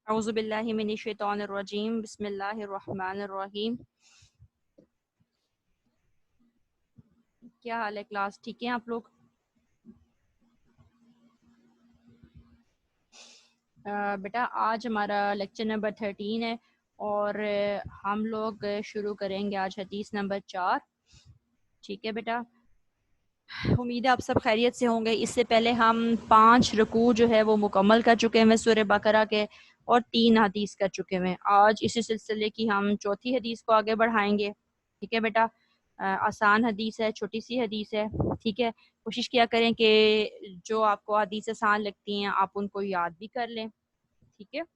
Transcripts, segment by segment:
اعوذ باللہ من الشیطان الرجیم بسم اللہ الرحمن الرحیم. کیا حال ہے کلاس؟ ٹھیک ہیں آپ لوگ؟ بیٹا آج ہمارا لیکچر نمبر 13 ہے اور ہم لوگ شروع کریں گے آج حدیث نمبر 4. ٹھیک ہے بیٹا، امید ہے آپ سب خیریت سے ہوں گے. اس سے پہلے ہم 5 رکوع جو ہے وہ مکمل کر چکے ہیں سورہ بقرہ کے اور 3 حدیث کر چکے ہیں. آج اسی سلسلے کی ہم چوتھی حدیث کو آگے بڑھائیں گے. ٹھیک ہے بیٹا، آسان حدیث ہے، چھوٹی سی حدیث ہے. ٹھیک ہے، کوشش کیا کریں کہ جو آپ کو حدیث آسان لگتی ہیں آپ ان کو یاد بھی کر لیں. ٹھیک ہے،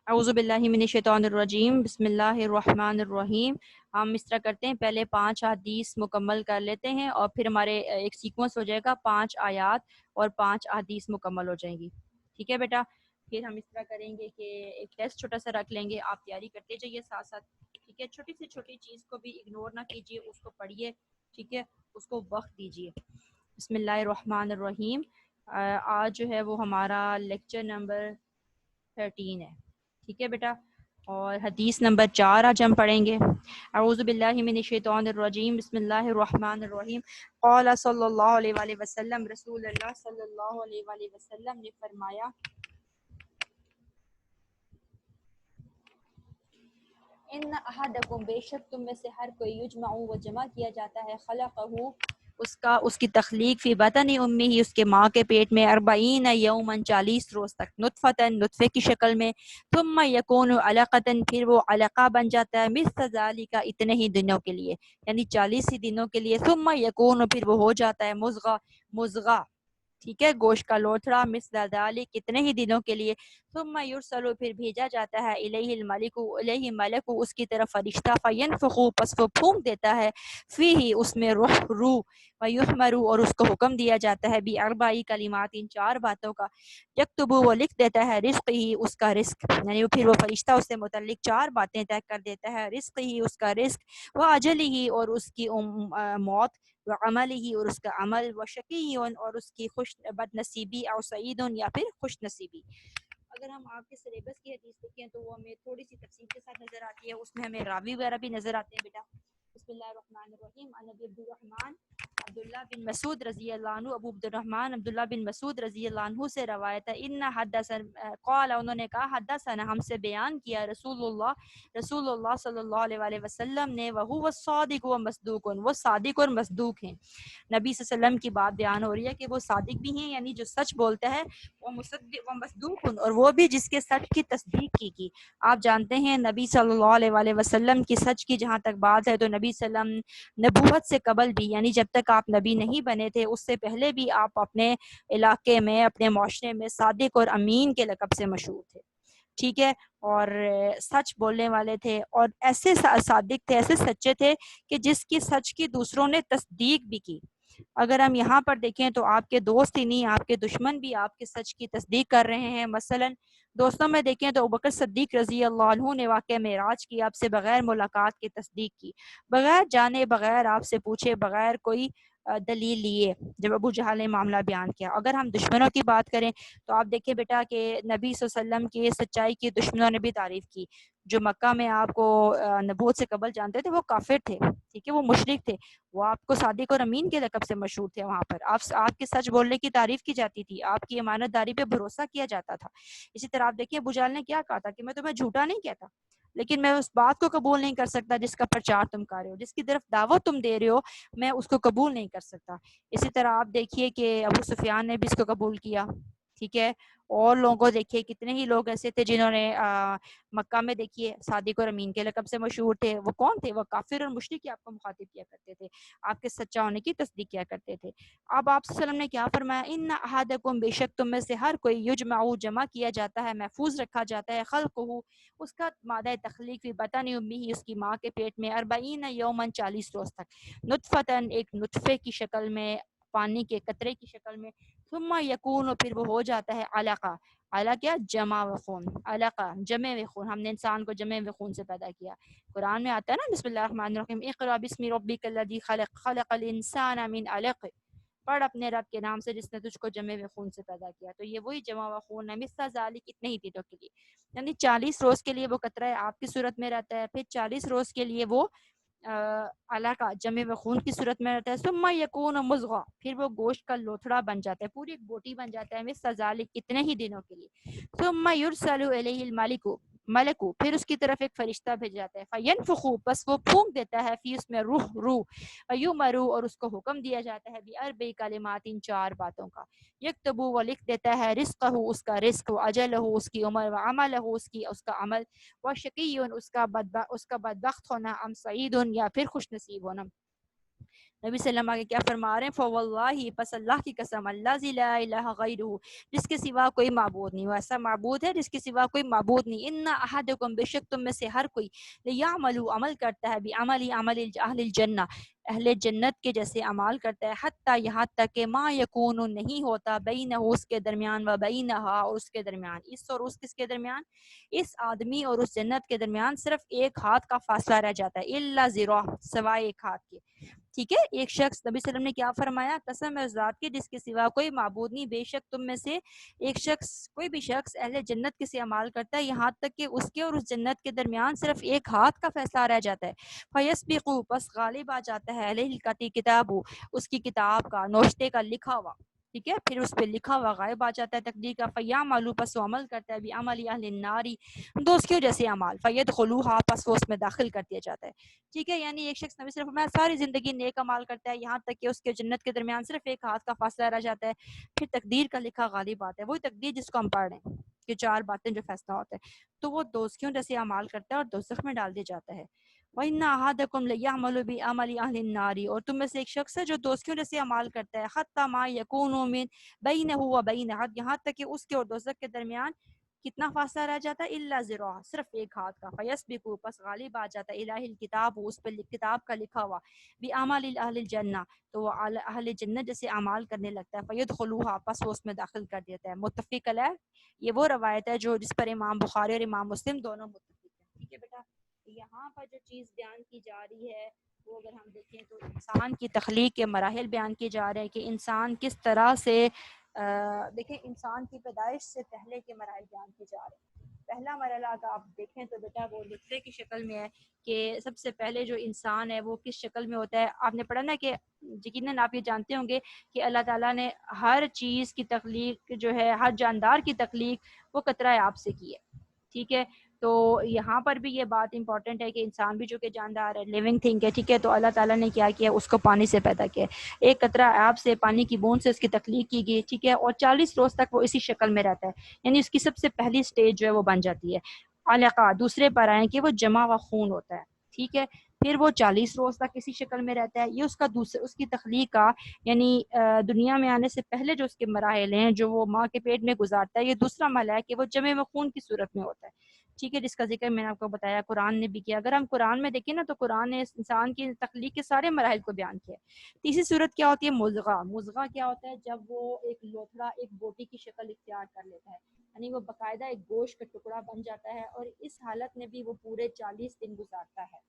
اعوذ باللہ من الشیطان الرجیم بسم اللہ الرحمن الرحیم. ہم اس طرح کرتے ہیں، پہلے 5 حدیث مکمل کر لیتے ہیں اور پھر ہمارے ایک سیکوینس ہو جائے گا، 5 آیات اور 5 حدیث مکمل ہو جائیں گی. ٹھیک ہے بیٹا، پھر ہم اس طرح کریں گے کہ ایک ٹیسٹ چھوٹا سا رکھ لیں گے، آپ تیاری کرتے جائیے ساتھ ساتھ. ٹھیک ہے، چھوٹی سے چھوٹی چیز کو بھی اگنور نہ کیجیے، اس کو پڑھیے. ٹھیک ہے، اس کو وقت دیجیے. بسم اللہ الرحمن الرحیم. آج جو ہے وہ ہمارا لیکچر نمبر 13 ہے. ٹھیک ہے بیٹا، اور حدیث نمبر 4 آج ہم پڑھیں گے. اعوذ باللہ من الشیطان الرجیم بسم اللہ الرحمن الرحیم. قال صلی اللہ علیہ وآلہ وسلم، رسول اللہ صلی اللہ علیہ وآلہ وسلم نے فرمایا، ان احدکم، بے شک تم میں سے ہر کوئی، یجمع وہ جمع کیا جاتا ہے، خلقہ اس کی تخلیق، فی بطن امی ہی، اس کے ماں کے پیٹ میں، 40 یوماً 40 روز تک، نطفتن نطفے کی شکل میں، ثم یکون علقتن، پھر وہ علقہ بن جاتا ہے، مثل ذالک، اتنے ہی دنوں کے لیے، یعنی 40 ہی دنوں کے لیے، ثم یکون، پھر وہ ہو جاتا ہے، مضغہ، ٹھیک ہے، گوشت کا لوتھڑا، مثل ذالک، کتنے ہی دنوں کے لیے، ثم یرسل، پھر بھیجا جاتا ہے، الیہ الملک، الیہ ملک، اس کی طرف فرشتہ، فینفخ، پس وہ پھونک دیتا ہے، فیہ، اس میں روح، ویحمر، اور اس کو حکم دیا جاتا ہے، باربع کلمات، ان 4 باتوں کا، یکتب، وہ لکھ دیتا ہے، رزق ہی، اس کا رزق، یعنی پھر وہ فرشتہ اس سے متعلق 4 باتیں طے کر دیتا ہے، رزق ہی، اس کا رزق، وہ اجل ہی، اور اس کی موت، و عمل ہی، اور اس کا عمل، و شقی، اور اس کی بد نصیبی، او سعید، یا پھر خوش نصیبی. اگر ہم آپ کے سلیبس کی حدیث دیکھیں تو وہ ہمیں تھوڑی سی تفصیل کے ساتھ نظر آتی ہے، اس میں ہمیں راوی وغیرہ بھی نظر آتے ہیں. بیٹا بسم اللہ الرحمن الرحیم. عن ابی عبد الرحمن عبداللہ بن مسعود رضی اللہ عنہ، ابو عبد الرحمن عبداللہ بن مسعود رضی اللہ عنہ سے روایت ہے، ان حدثنا، قال، انہوں نے کہا، حدثنا، ہم سے بیان کیا، رسول اللہ صلی اللہ علیہ وآلہ وسلم نے، وہو الصادق و مصدوق، وہ صادق اور مصدوق ہیں. نبی صلی اللہ علیہ وسلم کی بات بیان ہو رہی ہے کہ وہ صادق بھی ہیں، یعنی جو سچ بولتا ہے، وہ مصدق و مصدوق، اور وہ بھی جس کے سچ کی تصدیق کی. آپ جانتے ہیں نبی صلی اللہ علیہ وآلہ وسلم کی سچ کی جہاں تک بات ہے تو نبی صلی اللہ علیہ وسلم نبوت سے قبل بھی، یعنی جب تک آپ نبی نہیں بنے تھے اس سے پہلے بھی آپ اپنے علاقے میں، اپنے معاشرے میں صادق اور امین کے لقب سے مشہور تھے. ٹھیک ہے، اور سچ بولنے والے تھے، اور ایسے صادق تھے، ایسے سچے تھے کہ جس کی سچ کی دوسروں نے تصدیق بھی کی. اگر ہم یہاں پر دیکھیں تو آپ کے دوست ہی نہیں، آپ کے دشمن بھی آپ کے سچ کی تصدیق کر رہے ہیں. مثلا دوستوں میں دیکھیں تو ابوبکر صدیق رضی اللہ عنہ نے واقعہ معراج کی، آپ سے بغیر ملاقات کی تصدیق کی، بغیر جانے، بغیر آپ سے پوچھے، بغیر کوئی دلیل لیے، جب ابو جہل نے معاملہ بیان کیا. اگر ہم دشمنوں کی بات کریں تو آپ دیکھیں بیٹا کہ نبی صلی اللہ علیہ وسلم کی سچائی کی دشمنوں نے بھی تعریف کی. جو مکہ میں آپ کو نبوت سے قبل جانتے تھے وہ کافر تھے، ٹھیک ہے، وہ مشرک تھے، وہ آپ کو صادق اور امین کے لقب سے مشہور تھے. وہاں پر آپ کے سچ بولنے کی تعریف کی جاتی تھی، آپ کی امانت داری پہ بھروسہ کیا جاتا تھا. اسی طرح آپ دیکھیے ابو جہل نے کیا کہا تھا کہ میں تمہیں جھوٹا نہیں کہتا، لیکن میں اس بات کو قبول نہیں کر سکتا جس کا پرچار تم کر رہے ہو، جس کی طرف دعوت تم دے رہے ہو، میں اس کو قبول نہیں کر سکتا. اسی طرح آپ دیکھیے کہ ابو سفیان نے بھی اس کو قبول کیا. ٹھیک ہے، اور لوگوں کو دیکھیے کتنے ہی لوگ ایسے تھے جنہوں نے مکہ میں دیکھیے صادق اور امین کے لقب سے مشہور تھے. وہ کون تھے؟ وہ کافر اور مشرک کی آپ کو مخاطب کیا کرتے تھے، آپ کے سچا ہونے کی تصدیق کیا کرتے تھے. اب آپ صلی اللہ علیہ وسلم نے کیا فرمایا، ان احدکم، بے شک تم میں سے ہر کوئی، یجمع، جمع کیا جاتا ہے، محفوظ رکھا جاتا ہے، خلقہ، اس کا مادہ تخلیق، فی بطن امیہ، اس کی ماں کے پیٹ میں، 40 یوماً 40 روز تک، نطفتن، ایک نطفے کی شکل میں، پانی کے قطرے کی شکل میں، ثم یکون، پھر وہ ہو جاتا ہے، علقہ، اعلیٰ کیا جمع و خون، علقہ جمع و خون، ہم نے انسان کو جمع و خون سے پیدا کیا. قرآن میں آتا ہے نا بسم اللہ الرحمن الرحیم اقرأ بسم ربک الذی خلق خلق الانسان من علق، پڑھ اپنے رب کے نام سے جس نے تجھ کو جمع و خون سے پیدا کیا. تو یہ وہی جمع و خون ہے، مثل ذالک اتنے ہی دنوں کے لیے، یعنی 40 روز کے لیے وہ قطرہ آپ کی صورت میں رہتا ہے، پھر 40 روز کے لیے وہ علاقہ جمع و خون کی صورت میں رہتا ہے. ثم یکون مضغہ، پھر وہ گوشت کا لوتھڑا بن جاتا ہے، پوری ایک بوٹی بن جاتا ہے، مثل ذالک کتنے ہی دنوں کے لیے. ثم یرسل الیہ الملک، ملکو پھر اس کی طرف ایک فرشتہ بھیج جاتا ہے، فینفخ بس وہ پھونک دیتا ہے، فی اس میں روح ایمرو اور اس کو حکم دیا جاتا ہے، باربع کلمات 4 باتوں کا، یکتبو وہ لکھ دیتا ہے، رزقہ اس کا رزق، اجلہ اس کی عمر، وعملہ اس کا عمل، وشقی اس کا بدبخت ہونا، ام سعید یا پھر خوش نصیب ہونا. نبی صلی اللہ علیہ وسلم کیا فرما رہے ہیں، فواللہ پس اللہ کی قسم، اللہ لا الہ غیرہ جس کے سوا کوئی معبود نہیں، وہ ایسا معبود ہے جس کے سوا کوئی معبود نہیں. ان احدکم بے شک تم میں سے ہر کوئی لیعمل عمل کرتا ہے، بعمل عمل اہل الجنہ اہل جنت کے جیسے اعمال کرتا ہے، حتی یہاں تک کہ ما یکون نہیں ہوتا بینہ اس کے درمیان، و بینہا اور اس کے درمیان، اس اور اس کس کے درمیان، اس آدمی اور اس جنت کے درمیان صرف ایک ہاتھ کا فاصلہ رہ جاتا ہے، الا ذراع سوائے ایک ہاتھ کے. ٹھیک ہے، ایک شخص نبی صلی اللہ علیہ وسلم نے کیا فرمایا، قسم ہے ذات کی جس کے سوا کوئی معبود نہیں، بے شک تم میں سے ایک شخص کوئی بھی شخص اہل جنت کے سے اعمال کرتا ہے یہاں تک کہ اس کے اور اس جنت کے درمیان صرف ایک ہاتھ کا فیصلہ رہ جاتا ہے. فیسبقو پس غالب آ جاتا ہے علیہ کتاب اس کی کتاب کا، نوشتے کا لکھا ہوا، ٹھیک ہے، پھر اس پہ لکھا ہوا غائب آ جاتا ہے تقدیر کا. فیعمل پس وہ عمل کرتا ہے، بعمل اہل النار دوستیوں جیسے اعمال، فیدخلوها پس وہ اس میں داخل کر دیا جاتا ہے. ٹھیک ہے، یعنی ایک شخص نبی صرف میں ساری زندگی نیک عمال کرتا ہے یہاں تک کہ اس کے جنت کے درمیان صرف ایک ہاتھ کا فاصلہ رہ جاتا ہے، پھر تقدیر کا لکھا غالب آتا ہے، وہی تقدیر جس کو ہم پڑھ رہے ہیں کہ 4 باتیں جو فیصلہ ہوتا ہے، تو وہ دوستیوں جیسے اعمال کرتا ہے اور دوزخ میں ڈال دیا جاتا ہے. وَإِنَّ أَحَدَكُمْ لَيَعْمَلُ بِعَمَلِ أَهْلِ النَّارِ اور تم میں سے ایک شخص ہے جو دوستیوں جیسے اعمال کرتا ہے، حَتَّى مَا يَكُونُ مِن بَيْنَهُ وَبَيْنَهَا یہاں تک کہ اس کے اور دوزخ کے درمیان کتنا فاصلہ رہ جاتا ہے، الا ذراع صرف ایک ہاتھ کا. فیسبقو پس غالب آ جاتا ہے الہ الکتاب اس پہ کتاب کا لکھا ہوا، بعمل اہل الجنہ تو وہ اہل جنت جیسے اعمال کرنے لگتا ہے، فیدخلوها پس وہ اس میں داخل کر دیتا ہے. متفق علیہ یہ وہ روایت ہے جو جس پر امام بخاری اور امام مسلم دونوں متفق ہیں. ٹھیک ہے بیٹا، یہاں پر جو چیز بیان کی جا رہی ہے وہ اگر ہم دیکھیں تو انسان کی تخلیق کے مراحل بیان کیے جا رہے ہیں کہ انسان کس طرح سے دیکھیں انسان کی پیدائش سے پہلے کے مراحل بیان کیے جا رہے ہیں. پہلا مرحلہ اگر آپ دیکھیں تو بیٹا وہ نطفے کی شکل میں ہے کہ سب سے پہلے جو انسان ہے وہ کس شکل میں ہوتا ہے. آپ نے پڑھا نا کہ یقیناً آپ یہ جانتے ہوں گے کہ اللہ تعالیٰ نے ہر چیز کی تخلیق جو ہے، ہر جاندار کی تخلیق وہ قطرہ آپ سے کی ہے. ٹھیک ہے، تو یہاں پر بھی یہ بات امپورٹنٹ ہے کہ انسان بھی جو کہ جاندار ہے، لیونگ تھنگ ہے. ٹھیک ہے، تو اللہ تعالیٰ نے کیا کیا، اس کو پانی سے پیدا کیا، ایک قطرہ آپ سے پانی کی بوند سے اس کی تخلیق کی گئی. ٹھیک ہے، اور 40 روز تک وہ اسی شکل میں رہتا ہے، یعنی اس کی سب سے پہلی سٹیج جو ہے وہ بن جاتی ہے. علقہ دوسرے پر آئیں کہ وہ جمع و خون ہوتا ہے. ٹھیک ہے، پھر وہ 40 روز تک اسی شکل میں رہتا ہے. یہ اس کا اس کی تخلیق کا یعنی دنیا میں آنے سے پہلے جو اس کے مراحل ہیں جو وہ ماں کے پیٹ میں گزارتا ہے، یہ دوسرا مرحلہ ہے کہ وہ جمع و خون کی صورت میں ہوتا ہے. ٹھیک ہے، جس کا ذکر میں نے آپ کو بتایا قرآن نے بھی کیا. اگر ہم قرآن میں دیکھیں نا تو قرآن نے انسان کی تخلیق کے سارے مراحل کو بیان کیا. تیسری صورت کیا ہوتی ہے، مضغہ. مضغہ کیا ہوتا ہے، جب وہ ایک لوتھڑا ایک بوٹی کی شکل اختیار کر لیتا ہے، یعنی وہ باقاعدہ ایک گوشت کا ٹکڑا بن جاتا ہے، اور اس حالت میں بھی وہ پورے 40 دن گزارتا ہے.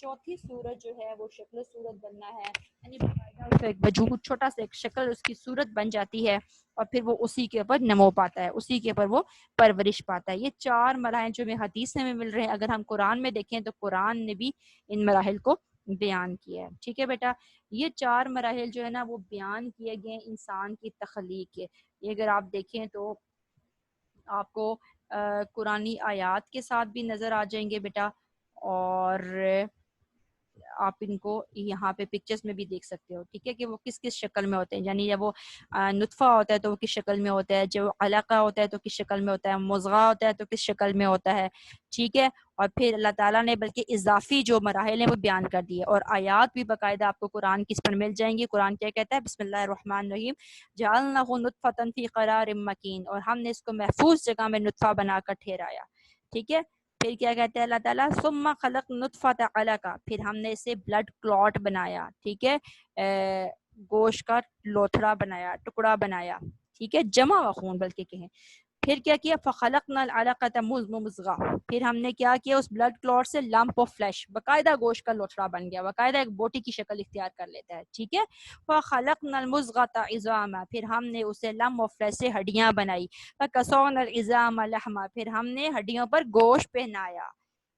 چوتھی صورت جو ہے وہ شکل صورت بننا ہے، یعنی باقاعدہ اس کا ایک وجود چھوٹا سا ایک شکل اس کی صورت بن جاتی ہے، اور پھر وہ اسی کے اوپر نمو پاتا ہے، اسی کے اوپر وہ پرورش پاتا ہے. یہ 4 مراحل جو ہمیں حدیث میں مل رہے ہیں، اگر ہم قرآن میں دیکھیں تو قرآن نے بھی ان مراحل کو بیان کیا ہے. ٹھیک ہے بیٹا، یہ 4 مراحل جو ہے نا وہ بیان کیے گئے انسان کی تخلیق کے. یہ اگر آپ دیکھیں تو آپ کو قرآنی آیات کے ساتھ بھی نظر آ جائیں گے بیٹا، اور آپ ان کو یہاں پہ پکچرز میں بھی دیکھ سکتے ہو. ٹھیک ہے، کہ وہ کس کس شکل میں ہوتے ہیں، یعنی جب وہ نطفہ ہوتا ہے تو وہ کس شکل میں ہوتا ہے، جب علقہ ہوتا ہے تو کس شکل میں ہوتا ہے، مضغہ ہوتا ہے تو کس شکل میں ہوتا ہے. ٹھیک ہے، اور پھر اللہ تعالیٰ نے بلکہ اضافی جو مراحل ہیں وہ بیان کر دیے، اور آیات بھی باقاعدہ آپ کو قرآن کس پر مل جائیں گی. قرآن کیا کہتا ہے، بسم اللہ الرحمن الرحیم، جعلناہ نطفۃ فی قرار مکین، اور ہم نے اس کو محفوظ جگہ میں نطفہ بنا کر ٹھہرایا. ٹھیک ہے، پھر کیا کہتے ہیں اللہ تعالیٰ، ثم خلق نطفۃ علقہ، پھر ہم نے اسے بلڈ کلوٹ بنایا. ٹھیک ہے، گوشت کا لوتھڑا بنایا، ٹکڑا بنایا. ٹھیک ہے، جمع و خون بلکہ کہیں. پھر کیا کیا فخلقنا العلقۃ مضغہ، پھر ہم نے کیا کیا اس بلڈ کلوٹ سے لمپ آف فلیش، باقاعدہ گوشت کا لوتھڑا بن گیا، باقاعدہ ایک بوٹی کی شکل اختیار کر لیتا ہے، ٹھیک ہے. فخلقنا المضغۃ عظاما، پھر ہم نے اسے لمپ آف فلیش سے ہڈیاں بنائی. فکسونا العظام لحما، پھر ہم نے ہڈیوں پر گوشت پہنایا.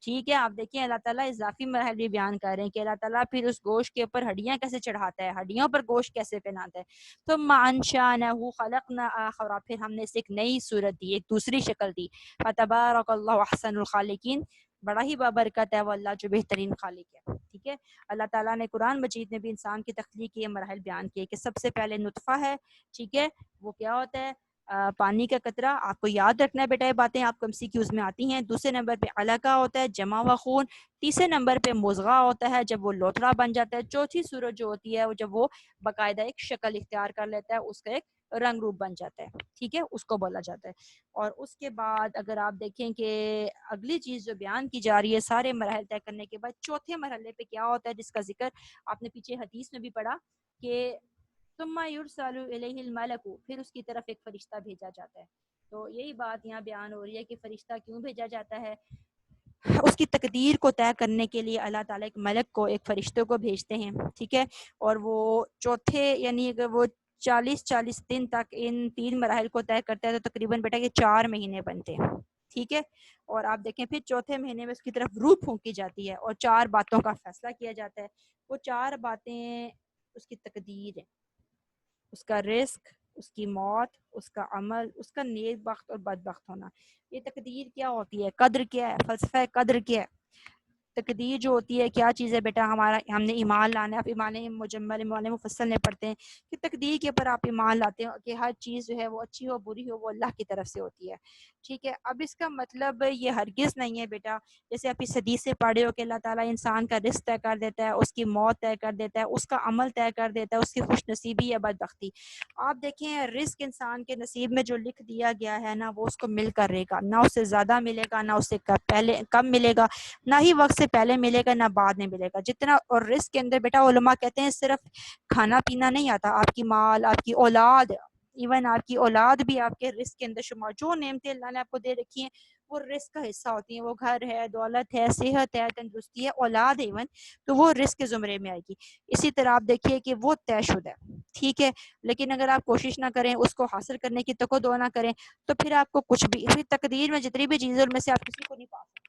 ٹھیک ہے. آپ دیکھیں اللہ تعالیٰ اضافی مراحل بھی بیان کر رہے ہیں کہ اللہ تعالیٰ پھر اس گوشت کے اوپر ہڈیاں کیسے چڑھاتا ہے، ہڈیوں پر گوشت کیسے پہناتا ہے. ثم انشأناه خلقنا آخر، پھر ہم نے اسے ایک نئی صورت دی، ایک دوسری شکل دی. فتبارک اللہ احسن الخالقین، بڑا ہی بابرکت ہے وہ اللہ جو بہترین خالق ہے. ٹھیک ہے. اللہ تعالیٰ نے قرآن مجید میں بھی انسان کی تخلیق کے مراحل بیان کیے کہ سب سے پہلے نطفہ ہے، ٹھیک ہے، وہ کیا ہوتا ہے، پانی کا قطرہ. آپ کو یاد رکھنا ہے بیٹا یہ باتیں، آپ کو MCQs میں آتی ہیں. دوسرے نمبر پہ علقہ ہوتا ہے، جمع ہوا خون. تیسرے نمبر پہ مضغہ ہوتا ہے جب وہ لوتھڑا بن جاتا ہے. چوتھی صورت جو ہوتی ہے وہ جب وہ باقاعدہ ایک شکل اختیار کر لیتا ہے، اس کا ایک رنگ روپ بن جاتا ہے، ٹھیک ہے، اس کو بولا جاتا ہے. اور اس کے بعد اگر آپ دیکھیں کہ اگلی چیز جو بیان کی جا رہی ہے سارے مراحل طے کرنے کے بعد، چوتھے مرحلے پہ کیا ہوتا ہے جس کا ذکر آپ نے پیچھے حدیث میں بھی پڑھا کہ ثم یرسل الیہ الملک، پھر اس کی طرف ایک فرشتہ بھیجا جاتا ہے. تو یہی بات یہاں بیان ہو رہی ہے کہ فرشتہ کیوں بھیجا جاتا ہے. اس کی تقدیر کو طے کرنے کے لیے اللہ تعالیٰ ایک ملک کو، ایک فرشتے کو بھیجتے ہیں، ٹھیک ہے. اور وہ چوتھے یعنی اگر وہ 40 دن تک ان 3 مراحل کو طے کرتا ہے تو تقریباً بیٹا یہ 4 مہینے بنتے ہیں، ٹھیک ہے. اور آپ دیکھیں پھر چوتھے مہینے میں اس کی طرف روح پھونکی جاتی ہے اور 4 باتوں کا فیصلہ کیا جاتا ہے. وہ 4 باتیں اس کی تقدیر ہے، اس کا رزق، اس کی موت، اس کا عمل، اس کا نیک بخت اور بدبخت ہونا. یہ تقدیر کیا ہوتی ہے، قدر کیا ہے، فلسفہ قدر کیا ہے. تقدیر جو ہوتی ہے کیا چیز ہے بیٹا، ہم نے ایمان لانا ہے. آپ ایمان مجمل، ایمان مفصل میں پڑھتے ہیں کہ تقدیر کے اوپر آپ ایمان لاتے ہیں کہ ہر چیز جو ہے وہ اچھی ہو بری ہو وہ اللہ کی طرف سے ہوتی ہے، ٹھیک ہے. اب اس کا مطلب یہ ہرگز نہیں ہے بیٹا جیسے آپ اس حدیث سے پڑھے ہو کہ اللہ تعالیٰ انسان کا رزق طے کر دیتا ہے، اس کی موت طے کر دیتا ہے، اس کا عمل طے کر دیتا ہے، اس کی خوش نصیبی یا بدبختی. آپ دیکھیں رزق انسان کے نصیب میں جو لکھ دیا گیا ہے نا وہ اس کو مل کر رہے گا، نہ اس سے زیادہ ملے گا نہ اس سے پہلے کم ملے گا، نہ ہی وقت سے پہلے ملے گا نہ بعد میں ملے گا جتنا. اور رزق کے اندر بیٹا علماء کہتے ہیں صرف کھانا پینا نہیں آتا، آپ کی مال، آپ کی اولاد، ایون آپ کی اولاد بھی آپ کے رزق کے اندر شمار. جو نعمتیں اللہ نے آپ کو دے رکھی ہیں وہ رزق کا حصہ ہوتی ہیں. وہ گھر ہے، دولت ہے، صحت ہے، تندرستی ہے، اولاد ہے ایون، تو وہ رزق کے زمرے میں آئے گی. اسی طرح آپ دیکھیے کہ وہ طے شدہ ہے، ٹھیک ہے. لیکن اگر آپ کوشش نہ کریں، اس کو حاصل کرنے کی تک و دو نہ کریں تو پھر آپ کو کچھ بھی، پھر تقدیر میں جتنی بھی چیزیں ان میں سے آپ کسی کو نہیں پا سکتے.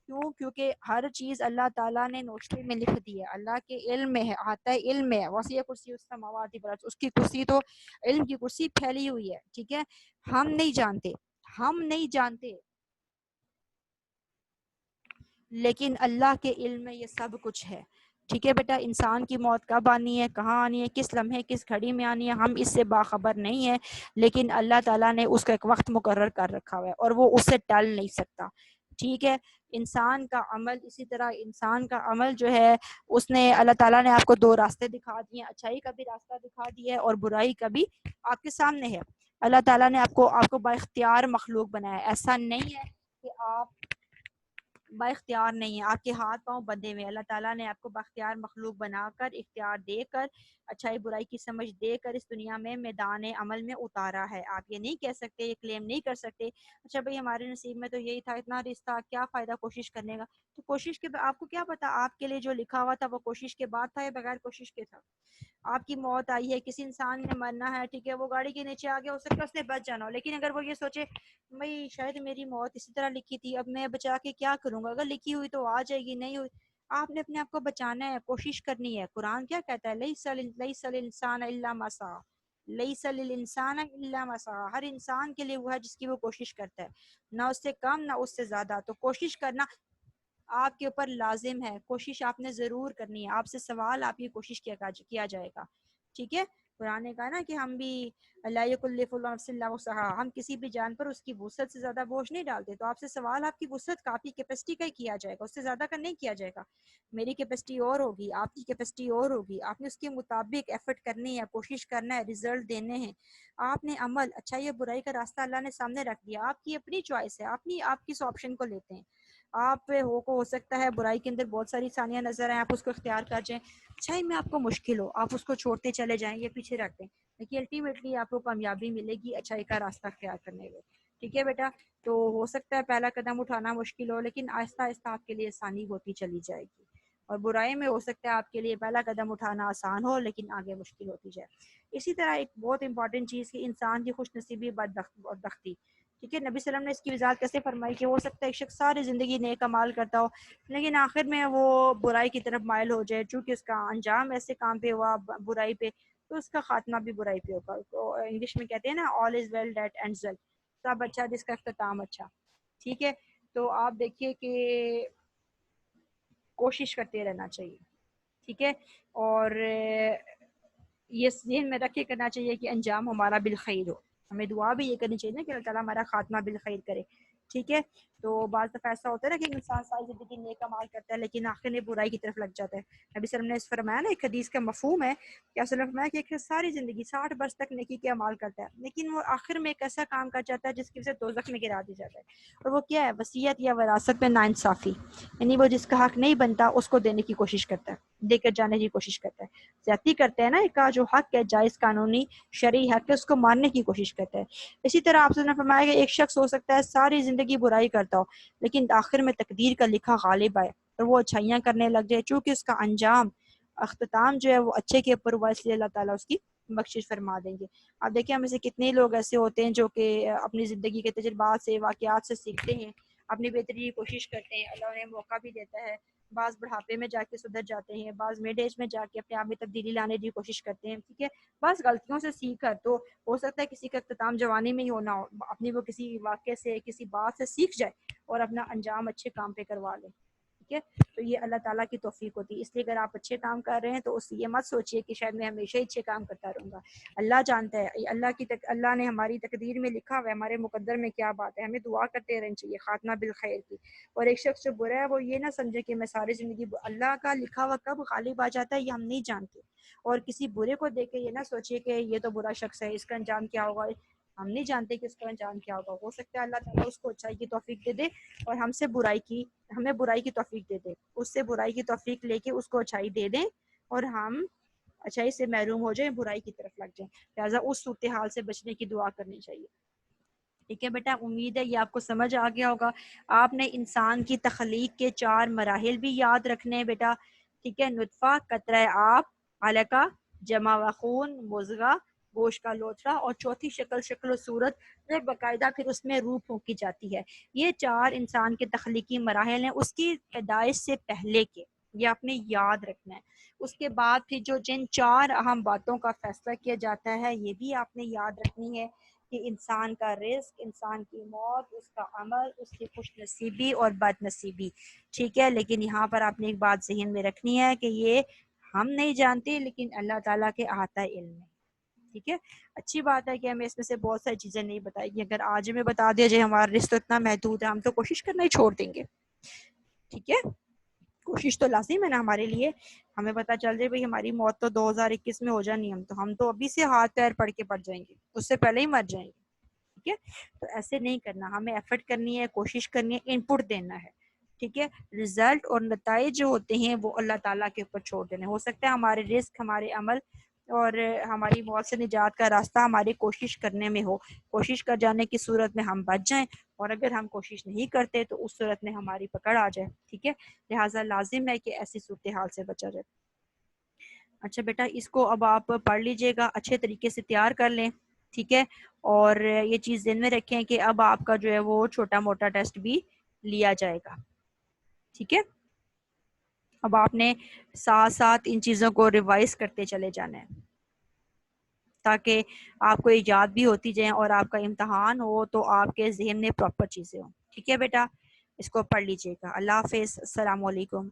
کیوں؟ کیونکہ ہر چیز اللہ تعالیٰ نے نوشتے میں لکھ دی ہے، اللہ کے علم میں ہے، آتا ہے علم میں ہے. وسیع کرسی السماوات والارض، اس کی کرسی تو علم کی کرسی پھیلی ہوئی ہے، ٹھیک ہے. ہم نہیں جانتے، ہم نہیں جانتے، لیکن اللہ کے علم میں یہ سب کچھ ہے، ٹھیک ہے بیٹا. انسان کی موت کب آنی ہے، کہاں آنی ہے، کس لمحے کس گھڑی میں آنی ہے، ہم اس سے باخبر نہیں ہے. لیکن اللہ تعالیٰ نے اس کا ایک وقت مقرر کر رکھا ہوا ہے اور وہ اس سے ٹل نہیں سکتا، ٹھیک ہے. انسان کا عمل اسی طرح، انسان کا عمل جو ہے اس نے، اللہ تعالیٰ نے آپ کو 2 راستے دکھا دیے، اچھائی کا بھی راستہ دکھا دیا ہے اور برائی کا بھی آپ کے سامنے ہے. اللہ تعالیٰ نے آپ کو با اختیار مخلوق بنایا ہے. ایسا نہیں ہے کہ آپ با اختیار نہیں ہے، آپ کے ہاتھ پاؤں بندھے ہوئے. اللہ تعالیٰ نے آپ کو با اختیار مخلوق بنا کر، اختیار دے کر، اچھائی برائی کی سمجھ دے کر اس دنیا میں میدان عمل میں اتارا ہے. آپ یہ نہیں کہہ سکتے، یہ کلیم نہیں کر سکتے اچھا بھائی ہمارے نصیب میں تو یہی تھا، اتنا رزق تھا، کیا فائدہ کوشش کرنے کا. تو کوشش کے آپ کو کیا پتا آپ کے لیے جو لکھا ہوا تھا وہ کوشش کے بعد تھا یا بغیر کوشش کے تھا. آپ کی موت آئی ہے، کسی انسان نے مرنا ہے، ٹھیک ہے، وہ گاڑی کے نیچے آ گیا، ہو سکتا ہے اس نے بچ جانا ہو. لیکن اگر وہ یہ سوچے بھائی شاید میری موت اسی طرح لکھی تھی، اب میں بچا کے کیا کروں گا، اگر لکھی ہوئی تو آ جائے گی، نہیں ہوئی آپ نے اپنے آپ کو بچانا ہے، کوشش کرنی ہے. قرآن کیا کہتا ہے، لیس للانسان الا ما سعى، لیس للانسان الا ما سعى، ہر انسان کے لیے وہ ہے جس کی وہ کوشش کرتا ہے، نہ اس سے کم نہ اس سے زیادہ. تو کوشش کرنا آپ کے اوپر لازم ہے، کوشش آپ نے ضرور کرنی ہے. آپ سے سوال آپ کی کوشش کیا جائے گا، ٹھیک ہے. قرآن نے کہا نا کہ ہم بھی لا یکلف اللہ نفسا الا وسعها، ہم کسی بھی جان پر اس کی وسعت سے زیادہ بوجھ نہیں ڈالتے. تو آپ سے سوال آپ کی وسعت کا، آپ کی کیپیسٹی کا ہی کیا جائے گا، اس سے زیادہ کا نہیں کیا جائے گا. میری کیپیسٹی اور ہوگی، آپ کی کیپیسٹی اور ہوگی، آپ نے اس کے مطابق ایفرٹ کرنی ہے، کوشش کرنا ہے، ریزلٹ دینے ہیں. آپ نے عمل اچھائی یا برائی کا راستہ اللہ نے سامنے رکھ دیا، آپ کی اپنی چوائس ہے، آپ کس آپشن کو لیتے ہیں. آپ ہو سکتا ہے برائی کے اندر بہت ساری ثانیہ نظر آئیں، آپ اس کو اختیار کر جائیں، اچھائی میں آپ کو مشکل ہو آپ اس کو چھوڑتے چلے جائیں یا پیچھے رکھ دیں، لیکن الٹیمیٹلی آپ کو کامیابی ملے گی اچھائی کا راستہ اختیار کرنے میں. ٹھیک ہے بیٹا. تو ہو سکتا ہے پہلا قدم اٹھانا مشکل ہو، لیکن آہستہ آہستہ آپ کے لیے آسانی ہوتی چلی جائے گی. اور برائی میں ہو سکتا ہے آپ کے لیے پہلا قدم اٹھانا آسان ہو لیکن آگے مشکل ہوتی جائے. اسی طرح ایک بہت امپورٹنٹ چیز کہ انسان کی خوش نصیبی بدبختی. ٹھیک ہے، نبی صلی اللہ علیہ وسلم نے اس کی وضاحت کیسے فرمائی کہ ہو سکتا ہے ایک شخص ساری زندگی نیک اعمال کرتا ہو لیکن آخر میں وہ برائی کی طرف مائل ہو جائے، چونکہ اس کا انجام ایسے کام پہ ہوا برائی پہ، تو اس کا خاتمہ بھی برائی پہ ہوگا. تو انگلش میں کہتے ہیں نا all is well that ends well، سب اچھا جس کا اختتام اچھا. ٹھیک ہے، تو آپ دیکھیے کہ کوشش کرتے رہنا چاہیے. ٹھیک ہے، اور یہ ذہن میں رکھ کے کرنا چاہیے کہ انجام ہمارا بالخیر ہو. ہمیں دعا بھی یہ کرنی چاہیے نا کہ اللہ تعالیٰ ہمارا خاتمہ بالخیر کرے. ٹھیک ہے، تو بعض دفعہ ایسا ہوتا ہے نا کہ انسان ساری زندگی نیک اعمال کرتا ہے لیکن آخر میں برائی کی طرف لگ جاتا ہے. نبی صلی اللہ علیہ وسلم نے اس فرمایا نا، ایک حدیث کا مفہوم ہے کہ اصل میں فرمایا کہ ایک ساری زندگی 60 برس تک نیکی کے اعمال کرتا ہے لیکن وہ آخر میں ایک ایسا کام کر جاتا ہے جس کی وجہ سے دوزخ میں گرا دیا جاتا ہے. اور وہ کیا ہے؟ وصیت یا وراثت میں ناانصافی. یعنی وہ جس کا حق نہیں بنتا اس کو دینے کی کوشش کرتا ہے، دے کر جانے کی کوشش کرتا ہے. زیادتی کرتے ہیں نا، ایک کا جو حق ہے جائز قانونی شرعی حق ہے اس کو ماننے کی کوشش کرتا ہے. اسی طرح آپ نے فرمایا کہ ایک شخص ہو سکتا ہے ساری زندگی برائی کرتا ہو لیکن آخر میں تقدیر کا لکھا غالب آئے اور وہ اچھائیاں کرنے لگ جائے، چونکہ اس کا انجام اختتام جو ہے وہ اچھے کے اوپر ہوا، اس لیے اللہ تعالیٰ اس کی بخشش فرما دیں گے. آپ دیکھیں ہم میں سے کتنے لوگ ایسے ہوتے ہیں جو کہ اپنی زندگی کے تجربات سے واقعات سے سیکھتے ہیں، اپنی بہتری کی کوشش کرتے ہیں، اللہ انہیں موقع بھی دیتا ہے. بعض بڑھاپے میں جا کے سدھر جاتے ہیں، بعض مڈ ایج میں جا کے اپنے آپ میں تبدیلی لانے کی کوشش کرتے ہیں. ٹھیک ہے، بعض غلطیوں سے سیکھ کر، تو ہو سکتا ہے کسی کا اختتام جوانی میں ہی ہونا ہو، اپنی وہ کسی واقعے سے کسی بات سے سیکھ جائے اور اپنا انجام اچھے کام پہ کروا لے. ٹھیک ہے، تو یہ اللہ تعالیٰ کی توفیق ہوتی ہے. اس لیے اگر آپ اچھے کام کر رہے ہیں تو اس یہ مت سوچئے کہ شاید میں ہمیشہ ہی اچھے کام کرتا رہوں گا. اللہ جانتا ہے، اللہ نے ہماری تقدیر میں لکھا ہوا ہے، ہمارے مقدر میں کیا بات ہے. ہمیں دعا کرتے رہنا چاہیے خاتمہ بالخیر کی. اور ایک شخص جو برا ہے وہ یہ نہ سمجھے کہ میں ساری زندگی اللہ کا لکھا ہوا کب غالب آ جاتا ہے یہ ہم نہیں جانتے. اور کسی برے کو دیکھ کے یہ نہ سوچے کہ یہ تو برا شخص ہے، اس کا انجام کیا ہوگا. ہم نہیں جانتے کہ اس کا انجام کیا ہوگا. ہو سکتا ہے اللہ تعالیٰ اس کو اچھائی کی توفیق دے دے اور ہمیں برائی کی توفیق دے دے. اس سے برائی کی توفیق لے کے اس کو اچھائی دے دیں اور ہم اچھائی سے محروم ہو جائیں، برائی کی طرف لگ جائیں. لہٰذا اس صورتحال سے بچنے کی دعا کرنی چاہیے. ٹھیک ہے بیٹا، امید ہے یہ آپ کو سمجھ آ گیا ہوگا. آپ نے انسان کی تخلیق کے 4 مراحل بھی یاد رکھنے ہیں بیٹا. ٹھیک ہے، نطفہ، قطرہ آب، علقہ، جمع و خون، مضغہ، گوشت کا لوتھڑا، اور چوتھی شکل و صورت جو باقاعدہ پھر اس میں روح پھونکی جاتی ہے. یہ 4 انسان کے تخلیقی مراحل ہیں اس کی پیدائش سے پہلے کے. یہ آپ نے یاد رکھنا ہے. اس کے بعد پھر جن 4 اہم باتوں کا فیصلہ کیا جاتا ہے یہ بھی آپ نے یاد رکھنی ہے کہ انسان کا رزق، انسان کی موت، اس کا عمل، اس کی خوش نصیبی اور بد نصیبی. ٹھیک ہے، لیکن یہاں پر آپ نے ایک بات ذہن میں رکھنی ہے کہ یہ ہم نہیں جانتے لیکن اللہ تعالیٰ کے احاطہ علم ہے. ٹھیک ہے، اچھی بات ہے کہ ہمیں اس میں سے بہت ساری چیزیں نہیں بتائی گی. اگر آج ہمیں بتا دیا جائے ہمارا رزق اتنا محدود ہے ہم تو کوشش کرنا ہی چھوڑ دیں گے. ٹھیک ہے، کوشش تو لازم ہے نا ہمارے لیے. ہمیں پتہ چل جائے بھئی ہماری موت تو 2021 میں ہو جانی، ہم تو ابھی سے ہاتھ پیر پڑھ کے پڑ جائیں گے، اس سے پہلے ہی مر جائیں گے. ٹھیک ہے، تو ایسے نہیں کرنا، ہمیں ایفرٹ کرنی ہے، کوشش کرنی ہے، ان پٹ دینا ہے. ٹھیک ہے، رزلٹ اور نتائج جو ہوتے ہیں وہ اللہ تعالیٰ کے اوپر چھوڑ دینے. ہو سکتا ہے ہمارے رزق، ہمارے عمل اور ہماری موت سے نجات کا راستہ ہماری کوشش کرنے میں ہو. کوشش کر جانے کی صورت میں ہم بچ جائیں اور اگر ہم کوشش نہیں کرتے تو اس صورت میں ہماری پکڑ آ جائے. ٹھیک ہے، لہٰذا لازم ہے کہ ایسی صورتحال سے بچا جائے. اچھا بیٹا، اس کو اب آپ پڑھ لیجئے گا، اچھے طریقے سے تیار کر لیں. ٹھیک ہے، اور یہ چیز ذہن میں رکھیں کہ اب آپ کا جو ہے وہ چھوٹا موٹا ٹیسٹ بھی لیا جائے گا. ٹھیک ہے، اب آپ نے ساتھ ساتھ ان چیزوں کو ریوائز کرتے چلے جانا ہے تاکہ آپ کو یاد بھی ہوتی جائیں اور آپ کا امتحان ہو تو آپ کے ذہن میں پراپر چیزیں ہوں. ٹھیک ہے بیٹا، اس کو پڑھ لیجئے گا. اللہ حافظ، السلام علیکم.